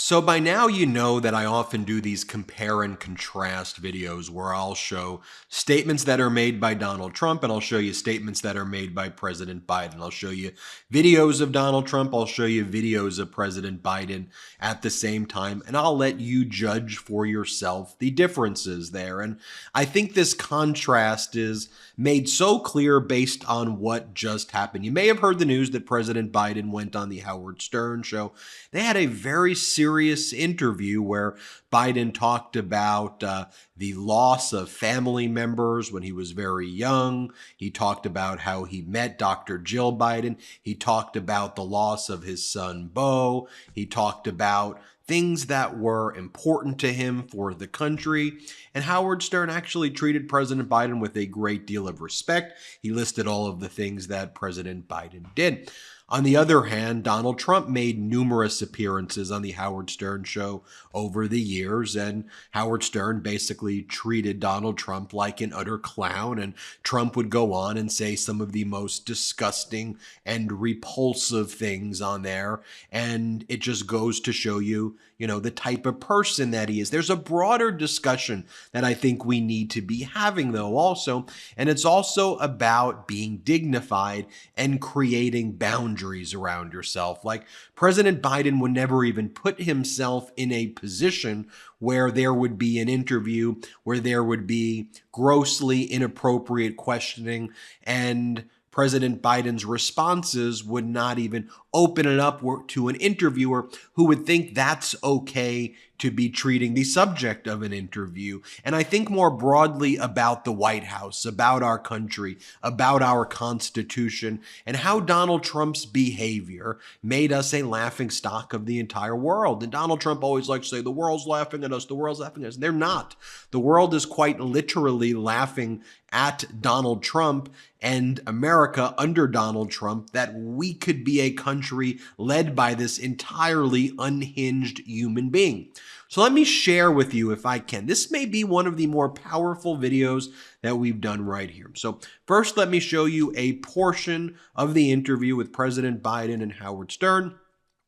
So by now you know that I often do these compare and contrast videos where I'll show statements that are made by Donald Trump and I'll show you statements that are made by President Biden. I'll show you videos of Donald Trump, I'll show you videos of President Biden at the same time, and I'll let you judge for yourself the differences there. And I think this contrast is made so clear based on what just happened. You may have heard the news that President Biden went on the Howard Stern show. They had a very serious interview where Biden talked about the loss of family members when he was very young. He talked about how he met Dr. Jill Biden. He talked about the loss of his son, Beau. He talked about things that were important to him for the country. And Howard Stern actually treated President Biden with a great deal of respect. He listed all of the things that President Biden did. On the other hand, Donald Trump made numerous appearances on the Howard Stern show over the years, and Howard Stern basically treated Donald Trump like an utter clown, and Trump would go on and say some of the most disgusting and repulsive things on there, and it just goes to show you, the type of person that he is. There's a broader discussion that I think we need to be having, though, also, and it's also about being dignified and creating boundaries around yourself. Like, President Biden would never even put himself in a position where there would be an interview, where there would be grossly inappropriate questioning, and President Biden's responses would not even open it up to an interviewer who would think that's okay to be treating the subject of an interview. And I think more broadly about the White House, about our country, about our Constitution, and how Donald Trump's behavior made us a laughingstock of the entire world. And Donald Trump always likes to say, the world's laughing at us, the world's laughing at us. They're not. The world is quite literally laughing at Donald Trump and America under Donald Trump, that we could be a country led by this entirely unhinged human being. So let me share with you, if I can. This may be one of the more powerful videos that we've done right here. So first, let me show you a portion of the interview with President Biden and Howard Stern,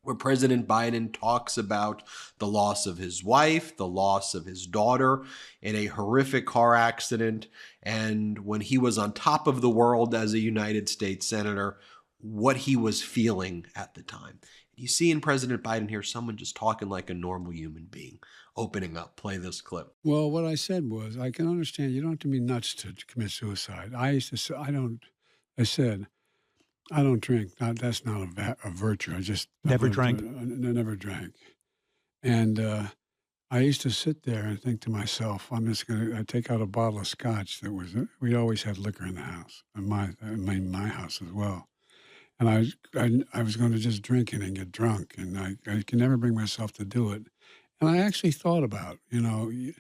where President Biden talks about the loss of his wife, the loss of his daughter in a horrific car accident, and when he was on top of the world as a United States Senator, what he was feeling at the time. You see in President Biden here, someone just talking like a normal human being, opening up. Play this clip. Well, what I said was, I can understand you don't have to be nuts to commit suicide. I said, I don't drink. That's not a virtue. I just never drank. I never drank, and I used to sit there and think to myself, I'm just going to take out a bottle of scotch. We always had liquor in the house, in my house as well, and I was going to just drink it and get drunk, and I can never bring myself to do it. And I actually thought about, you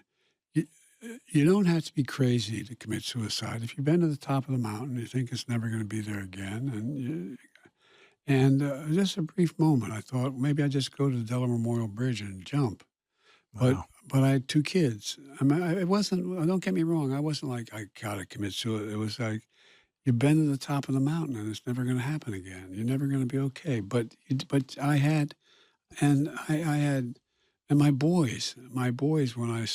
don't have to be crazy to commit suicide. If you've been to the top of the mountain, you think it's never going to be there again. And just a brief moment, I thought maybe I just go to the Delaware Memorial Bridge and jump. Wow. But I had two kids. I mean, it wasn't, don't get me wrong, I wasn't like, I got to commit suicide. It was like, you've been to the top of the mountain and it's never going to happen again. You're never going to be okay. But I had, and and my boys, when we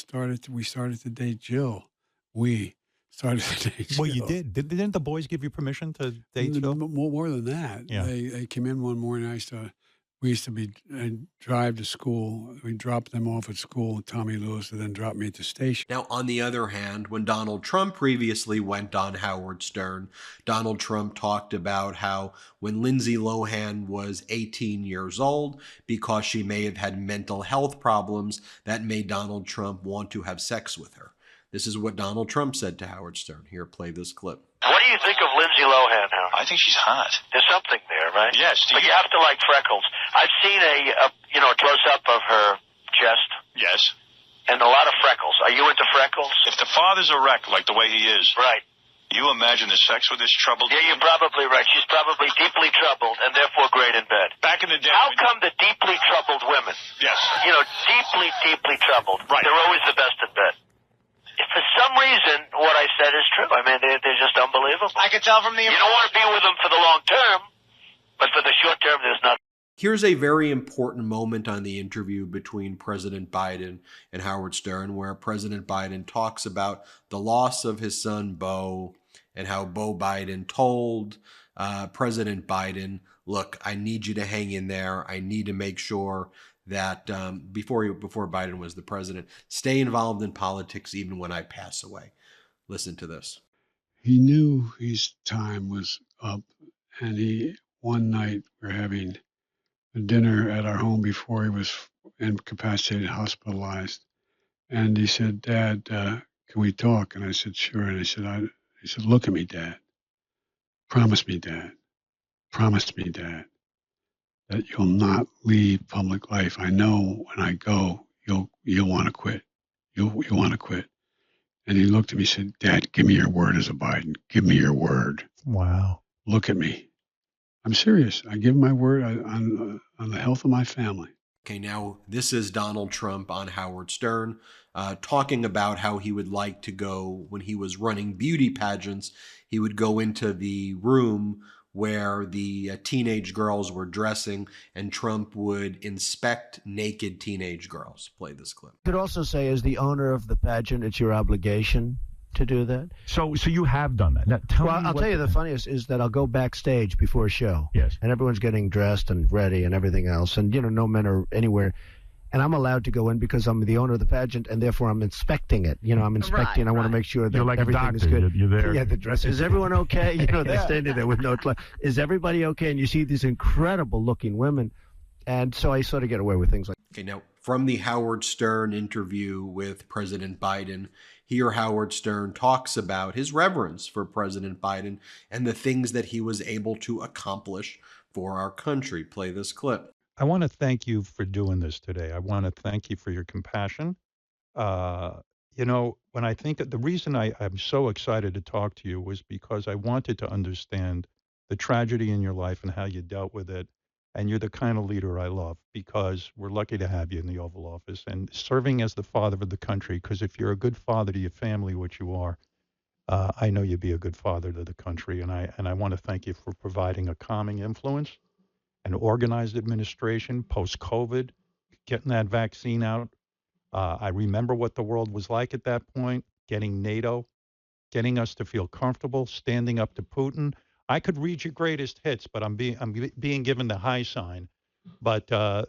started to date Jill, we started to date Jill. Well, you did. Didn't the boys give you permission to date Jill? More than that. Yeah. They came in one morning. We used to drive to school. We dropped them off at school, Tommy Lewis, and then dropped me at the station. Now, on the other hand, when Donald Trump previously went on Howard Stern, Donald Trump talked about how when Lindsay Lohan was 18 years old, because she may have had mental health problems, that made Donald Trump want to have sex with her. This is what Donald Trump said to Howard Stern. Here, play this clip. What do you think of Lindsay Lohan, Howard? I think she's hot. There's something there, right? Yes. But you have to like freckles. I've seen a close-up of her chest. Yes. And a lot of freckles. Are you into freckles? If the father's a wreck, like the way he is, right. You imagine the sex with this troubled... Yeah, you're probably right. She's probably deeply troubled and therefore great in bed. Back in the day... How come the deeply troubled women, yes, deeply troubled, right, they're always the best in bed? If for some reason what I said is true, I mean, they're just unbelievable. I can tell from the... You don't want to be with them for the long term, but for the short term, there's nothing. Here's a very important moment on the interview between President Biden and Howard Stern, where President Biden talks about the loss of his son, Beau, and how Beau Biden told President Biden, look, I need you to hang in there. I need to make sure that before Biden was the president, stay involved in politics even when I pass away. Listen to this. He knew his time was up, and one night we're having a dinner at our home before he was incapacitated, hospitalized, and he said, "Dad, can we talk?" And I said, "Sure." And he said, "Look at me, Dad. Promise me, Dad. Promise me, Dad, that you'll not leave public life. I know when I go, you'll want to quit. You'll want to quit." And he looked at me and said, "Dad, give me your word as a Biden. Give me your word. Wow. Look at me. I'm serious. I give my word on the health of my family." Okay, now this is Donald Trump on Howard Stern talking about how he would like to go, when he was running beauty pageants, he would go into the room where the teenage girls were dressing, and Trump would inspect naked teenage girls. Play this clip. You could also say, as the owner of the pageant, it's your obligation to do that. So you have done that. Now, I'll tell you the funniest is that I'll go backstage before a show. Yes. And everyone's getting dressed and ready and everything else. And, no men are anywhere. And I'm allowed to go in because I'm the owner of the pageant, and therefore I'm inspecting it. I'm inspecting. I want to make sure that You're like a everything is doctor. good. You're there. Yeah, the dress. Is everyone okay? They're standing there with no clothes. Is everybody okay? And you see these incredible-looking women. And so I sort of get away with things like Okay, now from the Howard Stern interview with President Biden, here Howard Stern talks about his reverence for President Biden and the things that he was able to accomplish for our country. Play this clip. I want to thank you for doing this today. I want to thank you for your compassion. When I think the reason I'm so excited to talk to you was because I wanted to understand the tragedy in your life and how you dealt with it. And you're the kind of leader I love, because we're lucky to have you in the Oval Office and serving as the father of the country. Because if you're a good father to your family, which you are, I know you'd be a good father to the country. And I want to thank you for providing a calming influence, an organized administration post-COVID, getting that vaccine out. I remember what the world was like at that point, getting NATO, getting us to feel comfortable, standing up to Putin. I could read your greatest hits, but I'm being given the high sign. But the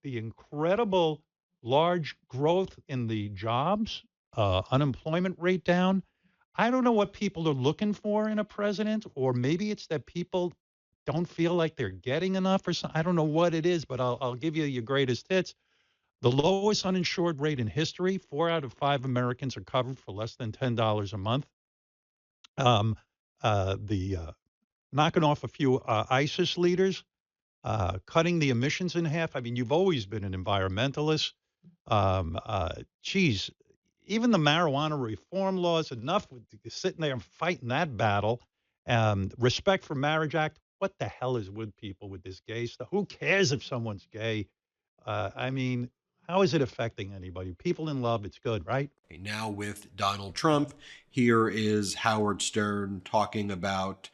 incredible large growth in the jobs, unemployment rate down. I don't know what people are looking for in a president, or maybe it's that people don't feel like they're getting enough or something. I don't know what it is, but I'll give you your greatest hits. The lowest uninsured rate in history. 4 out of 5 Americans are covered for less than $10 a month. Knocking off a few ISIS leaders, cutting the emissions in half. I mean, you've always been an environmentalist. Even the marijuana reform laws, enough with sitting there and fighting that battle. Respect for Marriage Act. What the hell is with people with this gay stuff? Who cares if someone's gay? How is it affecting anybody? People in love, it's good, right? Now with Donald Trump, here is Howard Stern talking about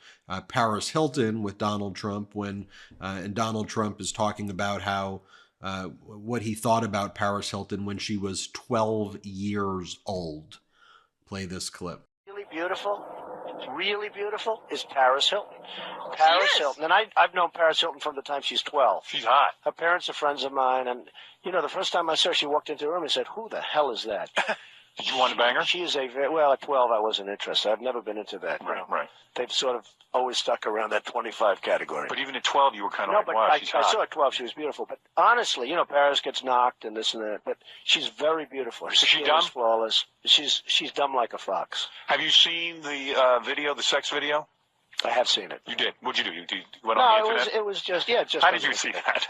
Paris Hilton with Donald Trump and Donald Trump is talking about how what he thought about Paris Hilton when she was 12 years old. Play this clip. Really beautiful is Paris Hilton. Paris Hilton. And I've known Paris Hilton from the time she's 12. She's hot. Her parents are friends of mine. And, the first time I saw her, she walked into the room and said, "Who the hell is that?" Did you want to bang her? She is well, at 12, I wasn't interested. I've never been into that. Right. They've sort of always stuck around that 25 category. But even at 12, you were kind of No, like, but wow, I she's hot. saw at 12 she was beautiful. But honestly, Paris gets knocked and this and that. But she's very beautiful. Her Is she skin dumb? is flawless. She's dumb like a fox. Have you seen the video, the sex video? I have seen it. You did. What'd you do? You went on the No, internet? it was just How did you see that?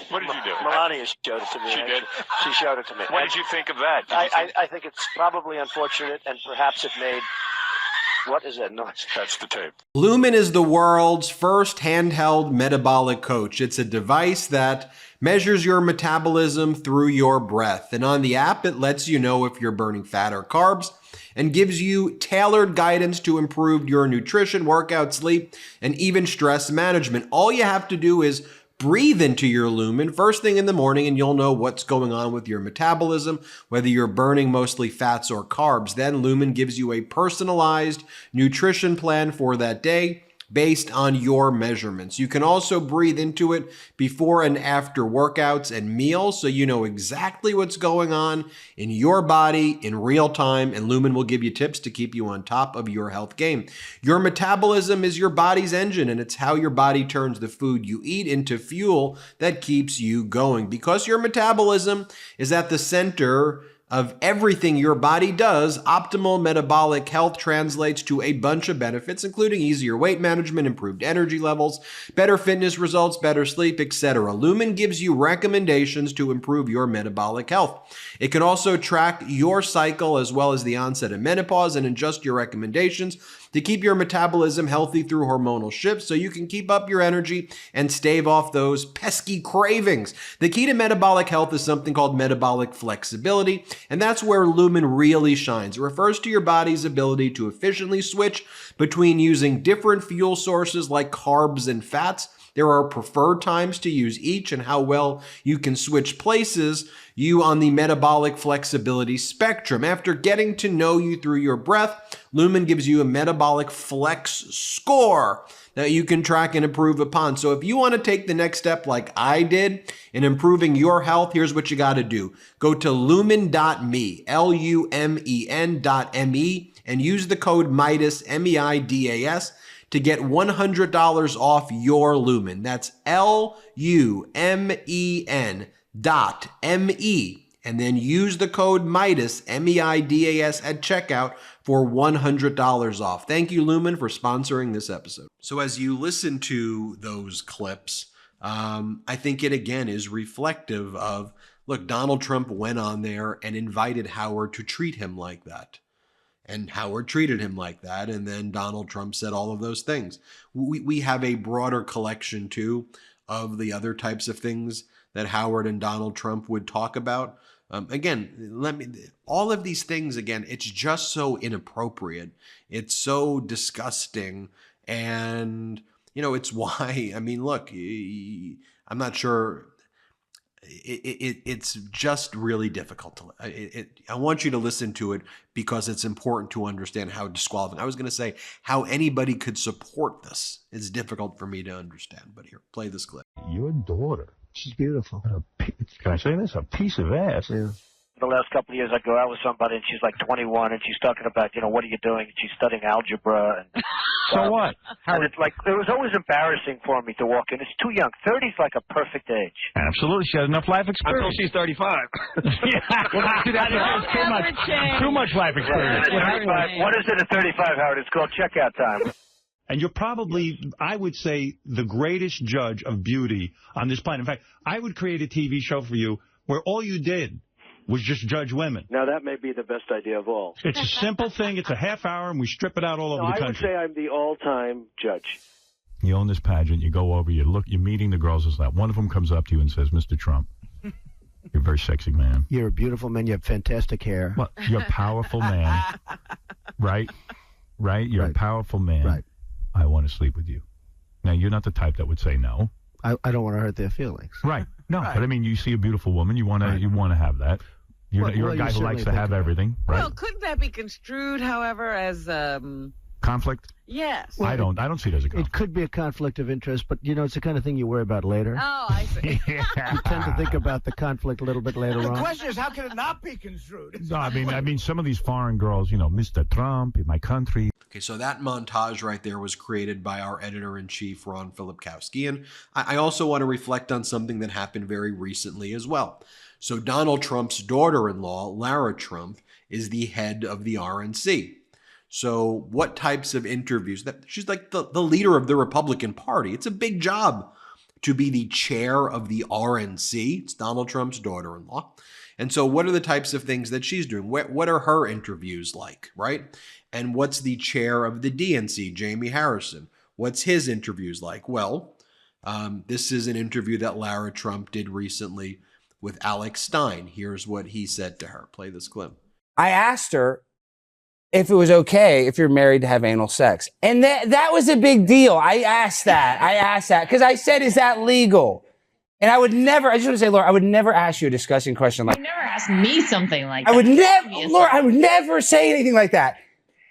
What did you do? Melania showed it to me. She did? She showed it to me. What did you think of that? Did you think- I think it's probably unfortunate, and perhaps it made... What is that noise? That's the tape. Lumen is the world's first handheld metabolic coach. It's a device that measures your metabolism through your breath. And on the app, it lets you know if you're burning fat or carbs and gives you tailored guidance to improve your nutrition, workout, sleep, and even stress management. All you have to do is breathe into your Lumen first thing in the morning, and you'll know what's going on with your metabolism, whether you're burning mostly fats or carbs. Then Lumen gives you a personalized nutrition plan for that day based on your measurements. You can also breathe into it before and after workouts and meals, so you know exactly what's going on in your body in real time, and Lumen will give you tips to keep you on top of your health game. Your metabolism is your body's engine, and it's how your body turns the food you eat into fuel that keeps you going. Because your metabolism is at the center of everything your body does, optimal metabolic health translates to a bunch of benefits, including easier weight management, improved energy levels, better fitness results, better sleep, etc. Lumen gives you recommendations to improve your metabolic health. It can also track your cycle as well as the onset of menopause and adjust your recommendations to keep your metabolism healthy through hormonal shifts so you can keep up your energy and stave off those pesky cravings. The key to metabolic health is something called metabolic flexibility, and that's where Lumen really shines. It refers to your body's ability to efficiently switch between using different fuel sources like carbs and fats. There are preferred times to use each, and how well you can switch places you on the metabolic flexibility spectrum. After getting to know you through your breath, Lumen gives you a metabolic flex score that you can track and improve upon. So if you want to take the next step like I did in improving your health, here's what you got to do. Go to lumen.me, lumen.me, and use the code MIDAS, M-E-I-D-A-S, to get $100 off your Lumen. That's LUMEN.ME, and then use the code MIDAS, M-E-I-D-A-S, at checkout for $100 off. Thank you, Lumen, for sponsoring this episode. So as you listen to those clips, I think it again is reflective of, look, Donald Trump went on there and invited Howard to treat him like that. And Howard treated him like that, and then Donald Trump said all of those things. We have a broader collection, too, of the other types of things that Howard and Donald Trump would talk about. All of these things, again, it's just so inappropriate. It's so disgusting. And, it's why, look, I'm not sure. It's just really difficult to. I want you to listen to it because it's important to understand how disqualifying. I was going to say how anybody could support this. It's difficult for me to understand. But here, play this clip. Your daughter. She's beautiful. Can I say this? A piece of ass. Yeah. The last couple of years, I go out with somebody, and she's like 21, and she's talking about, what are you doing? And she's studying algebra. And, So what? And it's like, it was always embarrassing for me to walk in. It's too young. 30's like a perfect age. Absolutely. She has enough life experience. Until she's 35. Too much life experience. What is it at 35, Howard? It's called checkout time. And you're probably, I would say, the greatest judge of beauty on this planet. In fact, I would create a TV show for you where all you did was just judge women. Now, that may be the best idea of all. It's a simple thing. It's a half hour, and we strip it out all over the country. I would say I'm the all-time judge. You own this pageant. You go over, you're meeting the girls. It's like one of them comes up to you and says, Mr. Trump, you're a very sexy man. You're a beautiful man. You have fantastic hair. Well, you're a powerful man. Right? You're a powerful man. Right. I want to sleep with you. Now, you're not the type that would say no. I don't want to hurt their feelings. Right. No, but you see a beautiful woman, you want to have that. You're a guy who likes to have everything, right? Well, couldn't that be construed, however, as conflict? Yes. Well, I don't see it as a conflict. It could be a conflict of interest, but it's the kind of thing you worry about later. Oh, I see. You tend to think about the conflict a little bit later on. The question is, how can it not be construed? No, I mean, some of these foreign girls, Mr. Trump in my country. Okay, so that montage right there was created by our editor-in-chief, Ron Filipkowski. And I also want to reflect on something that happened very recently as well. So Donald Trump's daughter-in-law, Lara Trump, is the head of the RNC. So what types of interviews? She's like the leader of the Republican Party. It's a big job to be the chair of the RNC. It's Donald Trump's daughter-in-law. And so what are the types of things that she's doing? What are her interviews like, right? And what's the chair of the DNC, Jamie Harrison? What's his interviews like? Well, this is an interview that Lara Trump did recently with Alex Stein. Here's what he said to her. Play this clip. I asked her if it was okay if you're married to have anal sex. And that was a big deal. I asked that because I said, is that legal? And I would never, I just want to say, Laura, I would never ask you a disgusting question like You never asked me something like that. I would never, Laura, I would never say anything like that.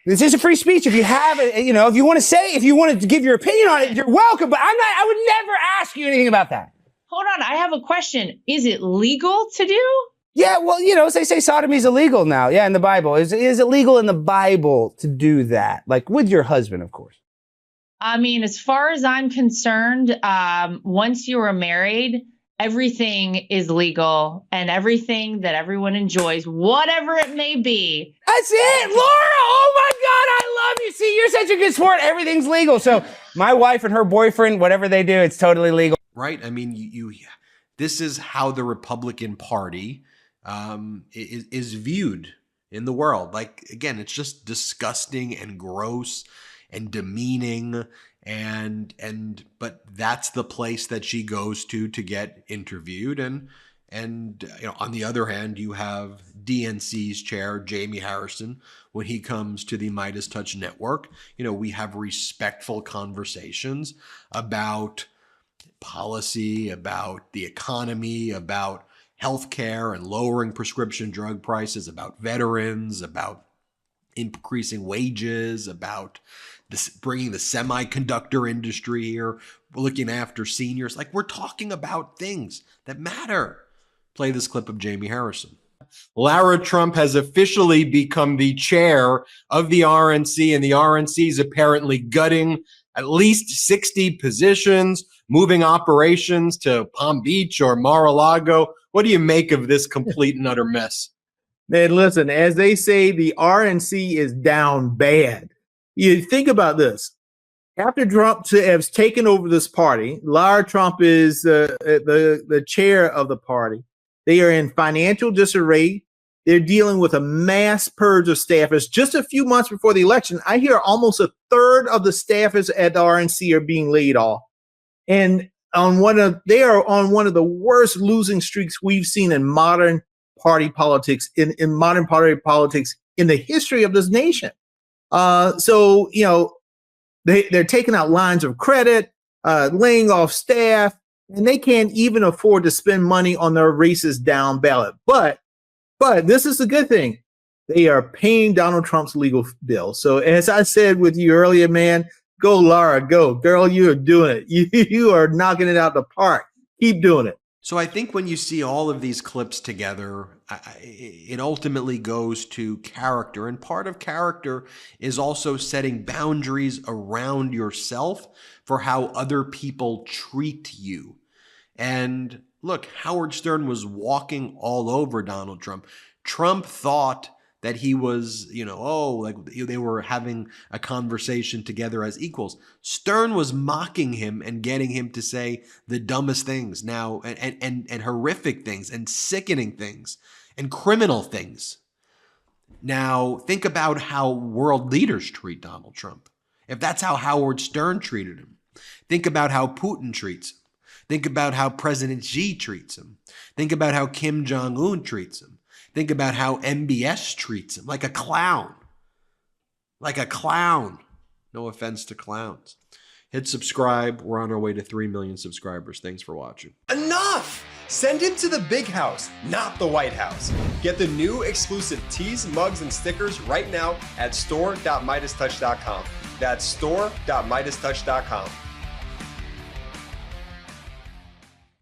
This is a free speech. If you have it, you know, if you want to say, if you want to give your opinion on it, you're welcome. But I would never ask you anything about that. Hold on, I have a question. Is it legal to do? Yeah, well, you know, they say sodomy is illegal now. Yeah, in the Bible. Is it legal in the Bible to do that? Like with your husband, of course. I mean, as far as I'm concerned, once you are married, everything is legal and everything that everyone enjoys, whatever it may be. That's it, Laura. Oh my God, I love you. See, you're such a good sport. Everything's legal. So my wife and her boyfriend, whatever they do, it's totally legal. Right? I mean, this is how the Republican Party is viewed in the world. Like, again, it's just disgusting and gross and demeaning, but that's the place that she goes to get interviewed. And you know, on the other hand, you have DNC's chair, Jamie Harrison, when he comes to the MeidasTouch network. You know, we have respectful conversations about policy, about the economy, about healthcare and lowering prescription drug prices, about veterans, about increasing wages, about bringing the semiconductor industry here, looking after seniors. Like, we're talking about things that matter. Play this clip of Jamie Harrison. Lara Trump has officially become the chair of the RNC, and the RNC is apparently gutting at least 60 positions, moving operations to Palm Beach or Mar-a-Lago. What do you make of this complete and utter mess? Man, listen, as they say, the RNC is down bad. You think about this. After Trump has taken over this party, Lara Trump is the chair of the party. They are in financial disarray. They're dealing with a mass purge of staffers. Just a few months before the election, I hear almost a third of the staffers at the RNC are being laid off. And they are on one of the worst losing streaks we've seen in modern party politics, in modern party politics in the history of this nation. So, you know, they're taking out lines of credit, laying off staff, and they can't even afford to spend money on their racist down ballot. But this is a good thing. They are paying Donald Trump's legal bill. So as I said with you earlier, man, go Lara, go. Girl, you are doing it. You are knocking it out the park. Keep doing it. So I think when you see all of these clips together, it ultimately goes to character. And part of character is also setting boundaries around yourself for how other people treat you. And look, Howard Stern was walking all over Donald Trump. Trump thought that he was, you know, like they were having a conversation together as equals. Stern was mocking him and getting him to say the dumbest things now and horrific things and sickening things and criminal things. Now, think about how world leaders treat Donald Trump. If that's how Howard Stern treated him, think about how Putin treats him. Think about how President Xi treats him. Think about how Kim Jong-un treats him. Think about how MBS treats him, like a clown. Like a clown. No offense to clowns. Hit subscribe. We're on our way to 3 million subscribers. Thanks for watching. Enough! Send him to the big house, not the White House. Get the new exclusive tees, mugs, and stickers right now at store.meidastouch.com. That's store.meidastouch.com.